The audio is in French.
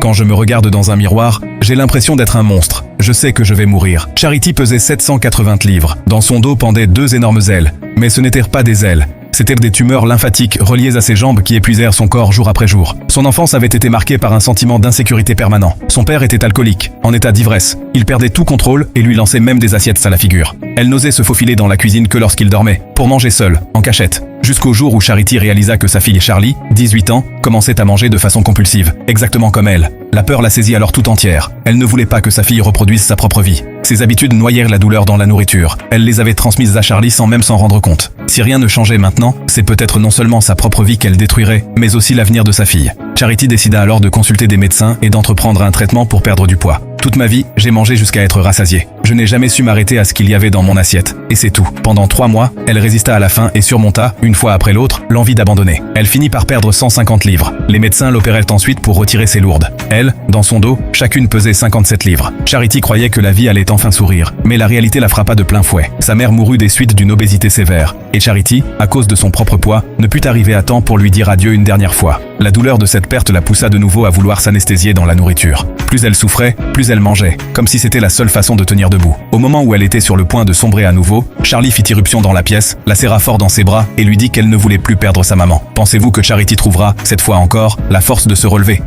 Quand je me regarde dans un miroir, j'ai l'impression d'être un monstre. Je sais que je vais mourir. Charity pesait 780 livres. Dans son dos pendaient 2 énormes ailes. Mais ce n'étaient pas des ailes. C'étaient des tumeurs lymphatiques reliées à ses jambes qui épuisèrent son corps jour après jour. Son enfance avait été marquée par un sentiment d'insécurité permanent. Son père était alcoolique, en état d'ivresse. Il perdait tout contrôle et lui lançait même des assiettes à la figure. Elle n'osait se faufiler dans la cuisine que lorsqu'il dormait, pour manger seule, en cachette. Jusqu'au jour où Charity réalisa que sa fille Charlie, 18 ans, commençait à manger de façon compulsive, exactement comme elle. La peur la saisit alors tout entière. Elle ne voulait pas que sa fille reproduise sa propre vie. Ses habitudes noyèrent la douleur dans la nourriture. Elle les avait transmises à Charlie sans même s'en rendre compte. Si rien ne changeait maintenant, c'est peut-être non seulement sa propre vie qu'elle détruirait, mais aussi l'avenir de sa fille. Charity décida alors de consulter des médecins et d'entreprendre un traitement pour perdre du poids. Toute ma vie, j'ai mangé jusqu'à être rassasiée. Je n'ai jamais su m'arrêter à ce qu'il y avait dans mon assiette. Et c'est tout. Pendant 3 mois, elle résista à la faim et surmonta, une fois après l'autre, l'envie d'abandonner. Elle finit par perdre 150 livres. Les médecins l'opérèrent ensuite pour retirer ses lourdes. Elle, dans son dos, chacune pesait 57 livres. Charity croyait que la vie allait enfin sourire. Mais la réalité la frappa de plein fouet. Sa mère mourut des suites d'une obésité sévère. Et Charity, à cause de son propre poids, ne put arriver à temps pour lui dire adieu une dernière fois. La douleur de cette perte la poussa de nouveau à vouloir s'anesthésier dans la nourriture. Plus elle souffrait, plus elle mangeait, comme si c'était la seule façon de tenir debout. Au moment où elle était sur le point de sombrer à nouveau, Charlie fit irruption dans la pièce, la serra fort dans ses bras et lui dit qu'elle ne voulait plus perdre sa maman. Pensez-vous que Charity trouvera, cette fois encore, la force de se relever ?